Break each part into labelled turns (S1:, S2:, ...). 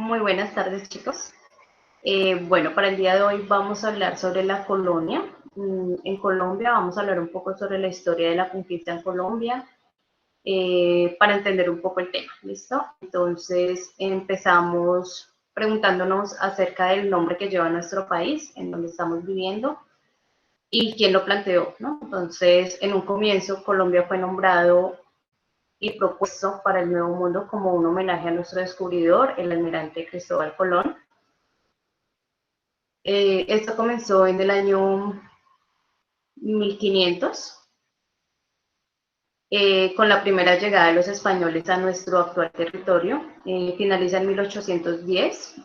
S1: Muy buenas tardes, chicos. Bueno, para el día de hoy vamos a hablar sobre la colonia. En Colombia vamos a hablar un poco sobre la historia de la conquista en Colombia, para entender un poco el tema, ¿listo? Entonces empezamos preguntándonos acerca del nombre que lleva nuestro país, en donde estamos viviendo, y quién lo planteó, ¿no? Entonces, en un comienzo, Colombia fue nombrado y propuesto para el Nuevo Mundo como un homenaje a nuestro descubridor, el almirante Cristóbal Colón. Esto comenzó en el año 1500, con la primera llegada de los españoles a nuestro actual territorio. Finaliza en 1810,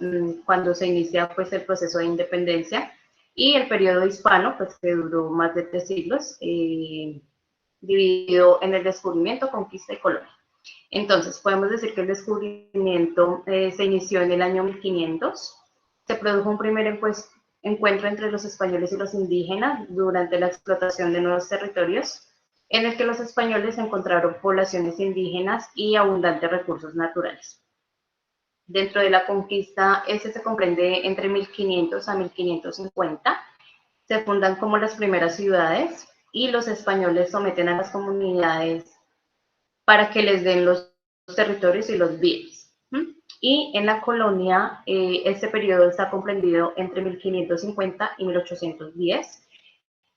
S1: cuando se inicia pues, el proceso de independencia, y el periodo hispano, pues, que duró más de 3 siglos, dividido en el descubrimiento, conquista y colonia. Entonces, podemos decir que el descubrimiento se inició en el año 1500. Se produjo un primer encuentro entre los españoles y los indígenas durante la explotación de nuevos territorios, en el que los españoles encontraron poblaciones indígenas y abundantes recursos naturales. Dentro de la conquista, este se comprende entre 1500 a 1550. Se fundan como las primeras ciudades y los españoles someten a las comunidades para que les den los territorios y los bienes. Y en la colonia, este periodo está comprendido entre 1550 y 1810.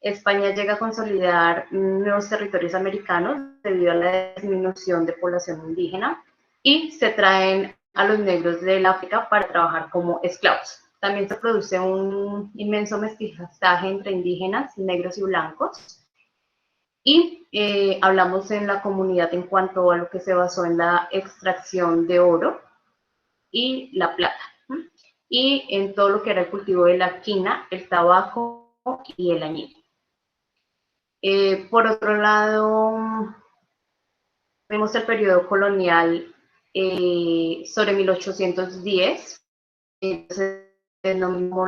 S1: España llega a consolidar nuevos territorios americanos debido a la disminución de población indígena, y se traen a los negros del África para trabajar como esclavos. También se produce un inmenso mestizaje entre indígenas, negros y blancos. Y hablamos en la comunidad en cuanto a lo que se basó en la extracción de oro y la plata, y en todo lo que era el cultivo de la quina, el tabaco y el añil. Por otro lado, vemos el periodo colonial sobre 1810, se denominó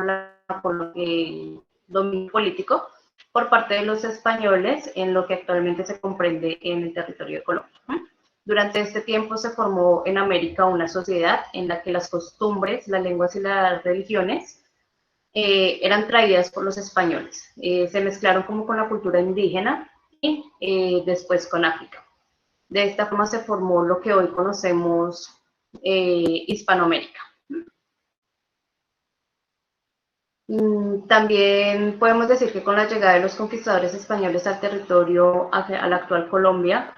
S1: el dominio político por parte de los españoles en lo que actualmente se comprende en el territorio de Colombia. Durante este tiempo se formó en América una sociedad en la que las costumbres, las lenguas y las religiones eran traídas por los españoles. Se mezclaron como con la cultura indígena y después con África. De esta forma se formó lo que hoy conocemos Hispanoamérica. También podemos decir que con la llegada de los conquistadores españoles al territorio, a la actual Colombia,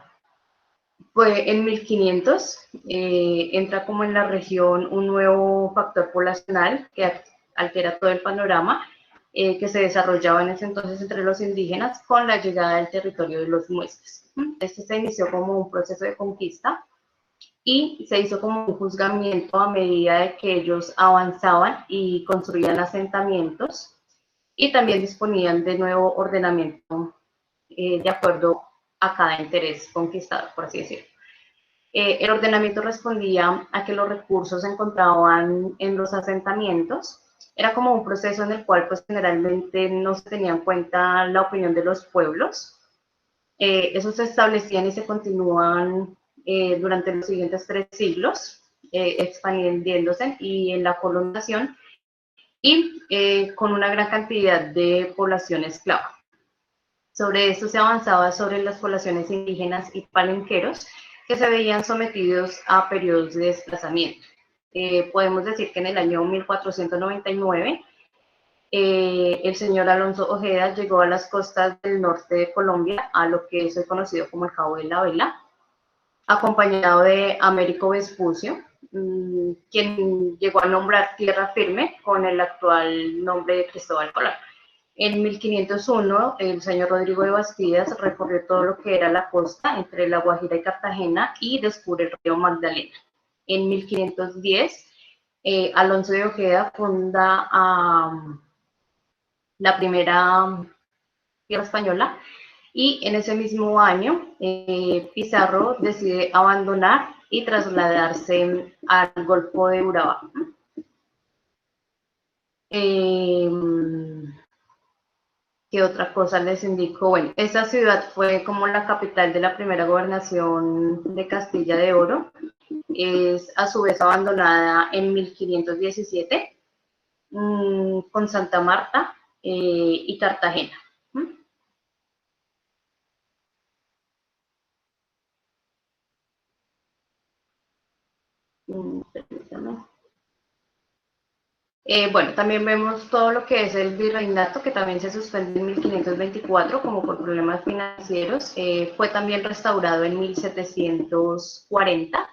S1: fue en 1500, entra como en la región un nuevo factor poblacional que altera todo el panorama que se desarrollaba en ese entonces entre los indígenas con la llegada del territorio de los muiscas. Este se inició como un proceso de conquista y se hizo como un juzgamiento a medida de que ellos avanzaban y construían asentamientos, y también disponían de nuevo ordenamiento de acuerdo a cada interés conquistador, por así decirlo. El ordenamiento respondía a que los recursos se encontraban en los asentamientos. Era como un proceso en el cual pues generalmente no se tenía en cuenta la opinión de los pueblos. Esos se establecían y se continúan durante los siguientes 3 siglos, expandiéndose y en la colonización, y con una gran cantidad de población esclava. Sobre esto se avanzaba sobre las poblaciones indígenas y palenqueros que se veían sometidos a periodos de desplazamiento. Podemos decir que en el año 1499 el señor Alonso Ojeda llegó a las costas del norte de Colombia, a lo que es conocido como el Cabo de la Vela, acompañado de Américo Vespucio, quien llegó a nombrar tierra firme con el actual nombre de Cristóbal Colón. En 1501, el señor Rodrigo de Bastidas recorrió todo lo que era la costa entre La Guajira y Cartagena y descubre el río Magdalena. En 1510, Alonso de Ojeda funda la primera tierra española, y en ese mismo año Pizarro decide abandonar y trasladarse al Golfo de Urabá. ¿Qué otra cosa les indico? Bueno, esta ciudad fue como la capital de la primera gobernación de Castilla de Oro, es a su vez abandonada en 1517 con Santa Marta y Cartagena. Permítame. Bueno, también vemos todo lo que es el virreinato, que también se suspende en 1524 como por problemas financieros. Fue también restaurado en 1740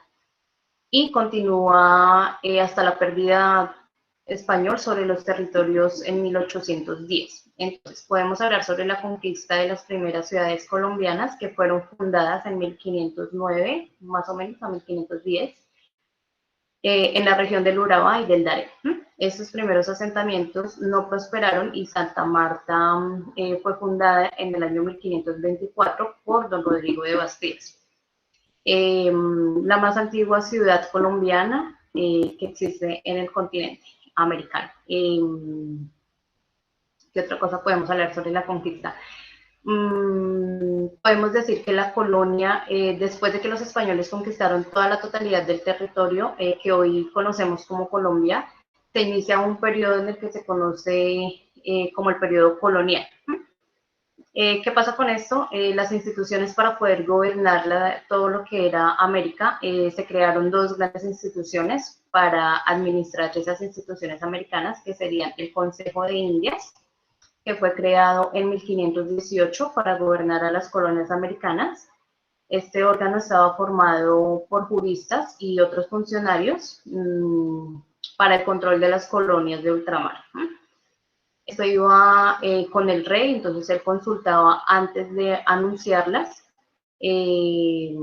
S1: y continúa hasta la pérdida español sobre los territorios en 1810. Entonces, podemos hablar sobre la conquista de las primeras ciudades colombianas que fueron fundadas en 1509, más o menos a 1510, en la región del Urabá y del Darién. Estos primeros asentamientos no prosperaron y Santa Marta fue fundada en el año 1524 por don Rodrigo de Bastidas. La más antigua ciudad colombiana que existe en el continente americano. ¿Qué otra cosa podemos hablar sobre la conquista? Podemos decir que la colonia, después de que los españoles conquistaron toda la totalidad del territorio que hoy conocemos como Colombia, se inicia un periodo en el que se conoce como el periodo colonial. ¿Qué pasa con esto? Las instituciones para poder gobernar todo lo que era América, se crearon dos grandes instituciones para administrar esas instituciones americanas, que serían el Consejo de Indias, que fue creado en 1518 para gobernar a las colonias americanas. Este órgano estaba formado por juristas y otros funcionarios para el control de las colonias de ultramar. Esto iba con el rey, entonces él consultaba antes de anunciarlas. Y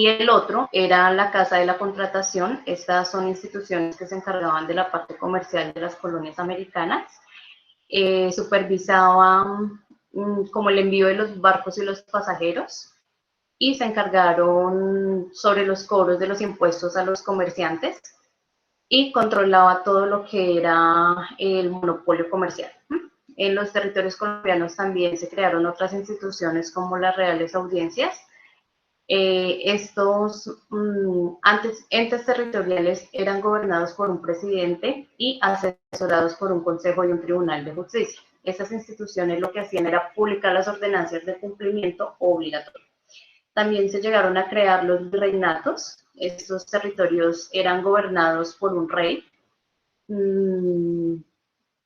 S1: el otro era la Casa de la Contratación. Estas son instituciones que se encargaban de la parte comercial de las colonias americanas. Supervisaban como el envío de los barcos y los pasajeros y se encargaron sobre los cobros de los impuestos a los comerciantes y controlaba todo lo que era el monopolio comercial. En los territorios colombianos también se crearon otras instituciones como las reales audiencias. Estos entes territoriales eran gobernados por un presidente y asesorados por un consejo y un tribunal de justicia. Esas instituciones lo que hacían era publicar las ordenanzas de cumplimiento obligatorio. También se llegaron a crear los reinatos. Estos territorios eran gobernados por un rey,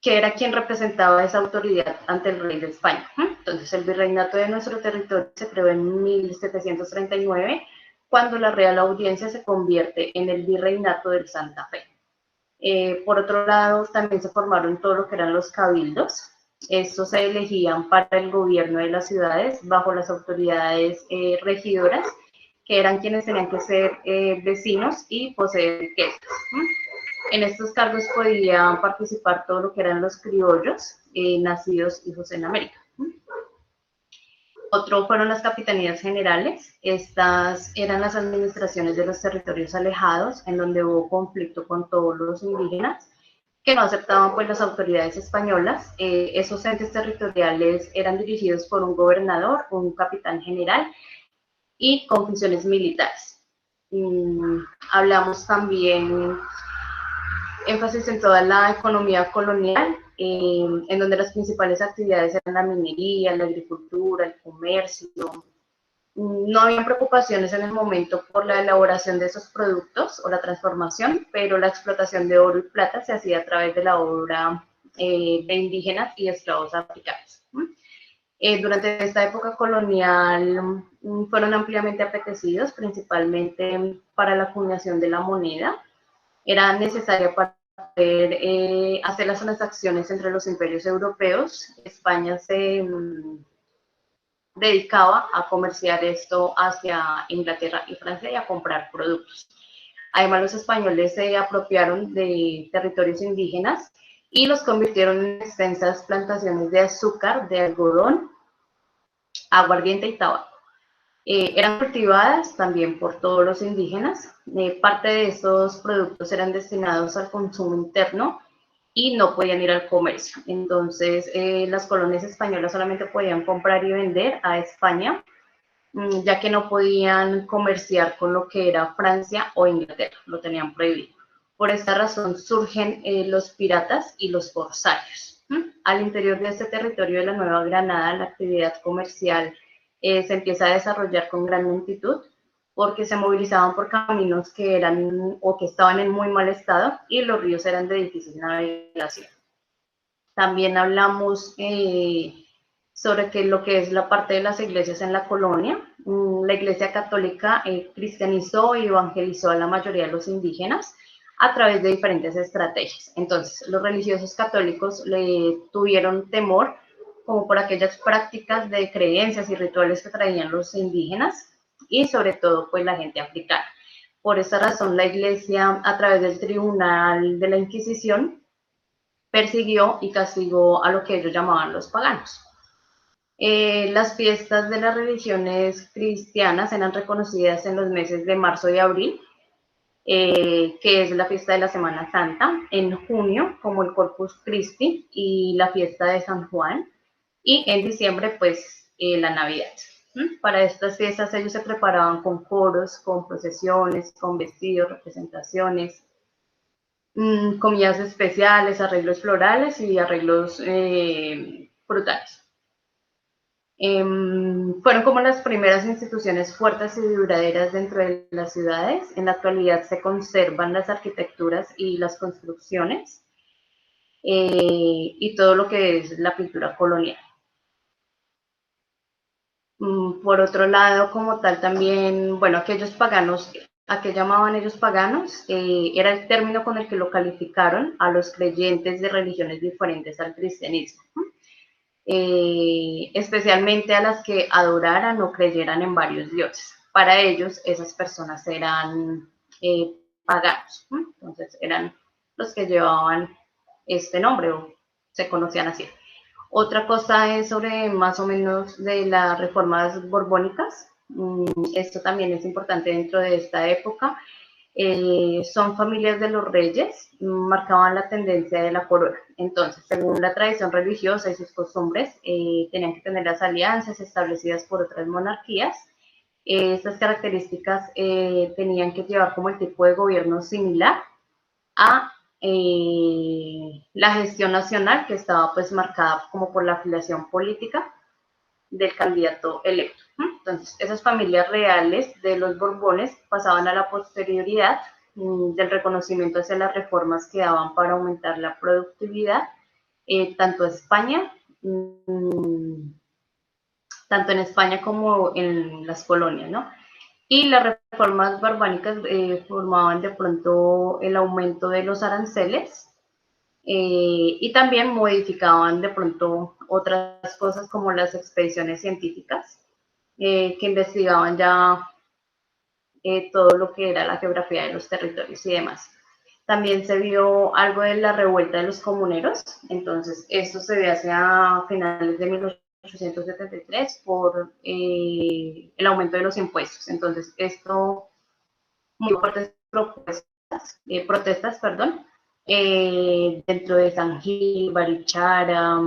S1: que era quien representaba esa autoridad ante el rey de España. Entonces, el virreinato de nuestro territorio se creó en 1739, cuando la Real Audiencia se convierte en el Virreinato del Santa Fe. Por otro lado, también se formaron todo lo que eran los cabildos. Estos se elegían para el gobierno de las ciudades bajo las autoridades regidoras, que eran quienes tenían que ser vecinos y poseer riquezas. En estos cargos podían participar todo lo que eran los criollos, nacidos hijos en América. Otro fueron las capitanías generales. Estas eran las administraciones de los territorios alejados, en donde hubo conflicto con todos los indígenas que no aceptaban pues las autoridades españolas. Esos entes territoriales eran dirigidos por un gobernador, un capitán general y con funciones militares. Hablamos también énfasis en toda la economía colonial, en donde las principales actividades eran la minería, la agricultura, el comercio. No había preocupaciones en el momento por la elaboración de esos productos o la transformación, pero la explotación de oro y plata se hacía a través de la obra de indígenas y esclavos africanos. Durante esta época colonial fueron ampliamente apetecidos, principalmente para la acuñación de la moneda. Era necesaria para poder hacer las transacciones entre los imperios europeos. España se dedicaba a comerciar esto hacia Inglaterra y Francia y a comprar productos. Además, los españoles se apropiaron de territorios indígenas y los convirtieron en extensas plantaciones de azúcar, de algodón, aguardiente y tabaco. Eran cultivadas también por todos los indígenas. Parte de estos productos eran destinados al consumo interno y no podían ir al comercio. Entonces, las colonias españolas solamente podían comprar y vender a España ya que no podían comerciar con lo que era Francia o Inglaterra, lo tenían prohibido. Por esta razón surgen los piratas y los corsarios. Al interior de este territorio de la Nueva Granada, la actividad comercial se empieza a desarrollar con gran lentitud porque se movilizaban por caminos que eran o que estaban en muy mal estado y los ríos eran de difícil navegación. También hablamos sobre lo que es la parte de las iglesias en la colonia. La iglesia católica cristianizó y evangelizó a la mayoría de los indígenas a través de diferentes estrategias. Entonces, los religiosos católicos le tuvieron temor como por aquellas prácticas de creencias y rituales que traían los indígenas y sobre todo pues la gente africana. Por esa razón la iglesia a través del tribunal de la Inquisición persiguió y castigó a lo que ellos llamaban los paganos. Las fiestas de las religiones cristianas eran reconocidas en los meses de marzo y abril, que es la fiesta de la Semana Santa, en junio como el Corpus Christi y la fiesta de San Juan, y en diciembre pues la Navidad. Para estas fiestas ellos se preparaban con coros, con procesiones, con vestidos, representaciones, comidas especiales, arreglos florales y arreglos frutales. Fueron como las primeras instituciones fuertes y duraderas dentro de las ciudades. En la actualidad se conservan las arquitecturas y las construcciones y todo lo que es la pintura colonial. Por otro lado, como tal, también, bueno, aquellos paganos, ¿a qué llamaban ellos paganos? Era el término con el que lo calificaron a los creyentes de religiones diferentes al cristianismo. Especialmente a las que adoraran o creyeran en varios dioses. Para ellos, esas personas eran paganos, entonces eran los que llevaban este nombre o se conocían así. Otra cosa es sobre más o menos de las reformas borbónicas. Esto también es importante dentro de esta época. Son familias de los reyes, marcaban la tendencia de la corona. Entonces, según la tradición religiosa y sus costumbres, tenían que tener las alianzas establecidas por otras monarquías. Estas características tenían que llevar como el tipo de gobierno similar a la gestión nacional, que estaba pues marcada como por la afiliación política del candidato electo. Entonces, esas familias reales de los Borbones pasaban a la posterioridad del reconocimiento hacia las reformas que daban para aumentar la productividad, tanto en España como en las colonias, ¿no? Y las reformas barbánicas formaban de pronto el aumento de los aranceles y también modificaban de pronto otras cosas como las expediciones científicas que investigaban ya todo lo que era la geografía de los territorios y demás. También se vio algo de la revuelta de los comuneros, entonces esto se ve hacia finales de 1873 por el aumento de los impuestos. Entonces esto, muy fuertes protestas, dentro de San Gil, Barichara,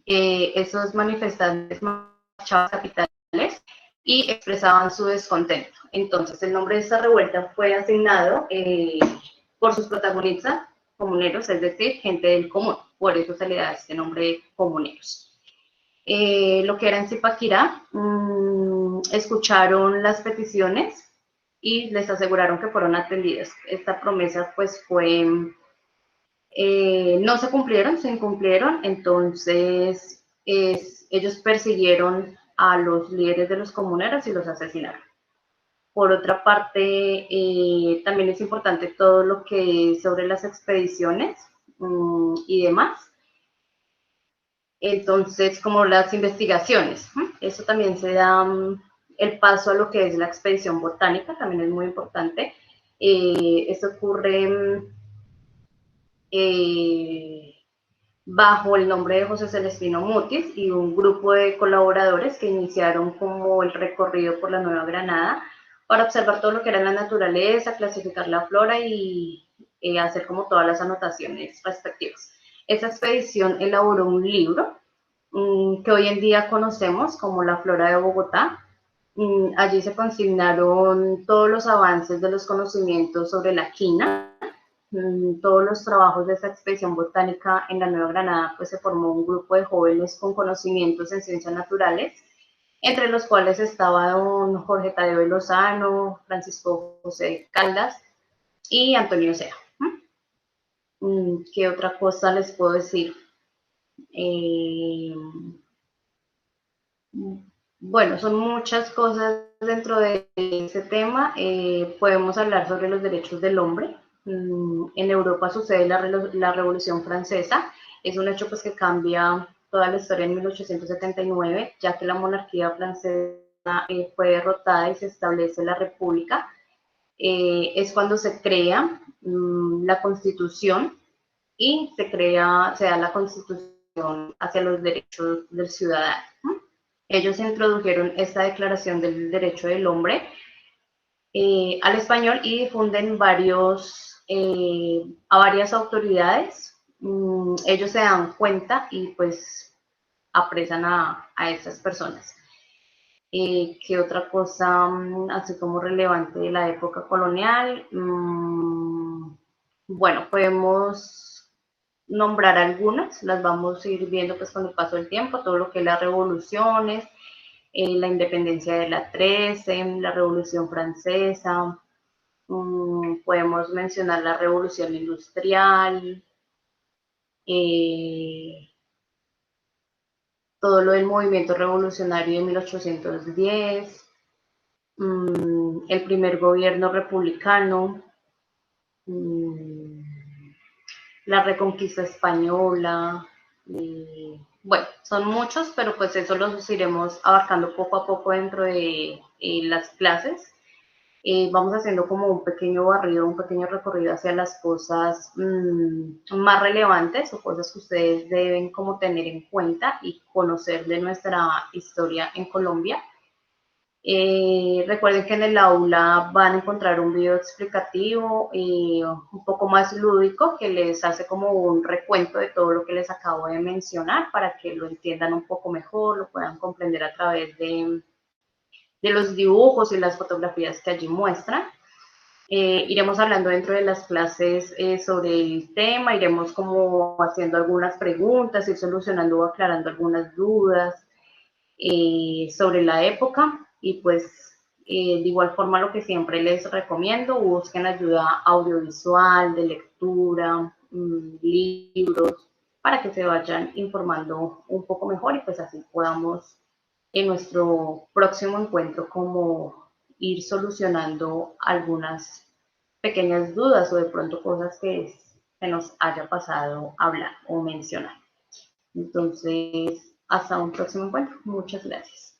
S1: esos manifestantes marchaban capitales y expresaban su descontento. Entonces, el nombre de esta revuelta fue asignado por sus protagonistas comuneros, es decir, gente del común. Por eso se le da este nombre de comuneros. Lo que era en Zipaquirá, escucharon las peticiones y les aseguraron que fueron atendidas. Esta promesa pues fue, no se cumplieron, se incumplieron, entonces ellos persiguieron a los líderes de los comuneros y los asesinaron. Por otra parte, también es importante todo lo que es sobre las expediciones y demás. Entonces, como las investigaciones, eso también se da el paso a lo que es la expedición botánica, también es muy importante. Esto ocurre bajo el nombre de José Celestino Mutis y un grupo de colaboradores que iniciaron como el recorrido por la Nueva Granada para observar todo lo que era la naturaleza, clasificar la flora y hacer como todas las anotaciones respectivas. Esa expedición elaboró un libro que hoy en día conocemos como La Flora de Bogotá, Allí se consignaron todos los avances de los conocimientos sobre la quina. Todos los trabajos de esta expedición botánica en la Nueva Granada, pues se formó un grupo de jóvenes con conocimientos en ciencias naturales, entre los cuales estaba don Jorge Tadeo de Lozano, Francisco José Caldas y Antonio Sea. ¿Qué otra cosa les puedo decir? Eh, bueno, son muchas cosas dentro de ese tema. Podemos hablar sobre los derechos del hombre. En Europa sucede la Revolución Francesa. Es un hecho pues, que cambia toda la historia en 1879, ya que la monarquía francesa fue derrotada y se establece la República. Es cuando se crea la Constitución y se da la Constitución hacia los derechos del ciudadano. Ellos introdujeron esta declaración del derecho del hombre al español y difunden a varias autoridades. Ellos se dan cuenta y pues apresan a estas personas. ¿Qué otra cosa así como relevante de la época colonial? Bueno, podemos nombrar algunas, las vamos a ir viendo pues con el paso del tiempo, todo lo que es las revoluciones, la independencia de la 13, la Revolución Francesa, podemos mencionar la Revolución Industrial, eh, todo lo del movimiento revolucionario de 1810, el primer gobierno republicano, la Reconquista Española, bueno, son muchos, pero pues eso los iremos abarcando poco a poco dentro de las clases. Vamos haciendo como un pequeño barrido, un pequeño recorrido hacia las cosas más relevantes o cosas que ustedes deben como tener en cuenta y conocer de nuestra historia en Colombia. Recuerden que en el aula van a encontrar un video explicativo un poco más lúdico que les hace como un recuento de todo lo que les acabo de mencionar para que lo entiendan un poco mejor, lo puedan comprender a través de los dibujos y las fotografías que allí muestran. Iremos hablando dentro de las clases sobre el tema, iremos como haciendo algunas preguntas, ir solucionando o aclarando algunas dudas sobre la época y pues de igual forma lo que siempre les recomiendo, busquen ayuda audiovisual, de lectura, libros, para que se vayan informando un poco mejor y pues así podamos en nuestro próximo encuentro como ir solucionando algunas pequeñas dudas o de pronto cosas que se nos haya pasado hablar o mencionar. Entonces, hasta un próximo encuentro. Muchas gracias.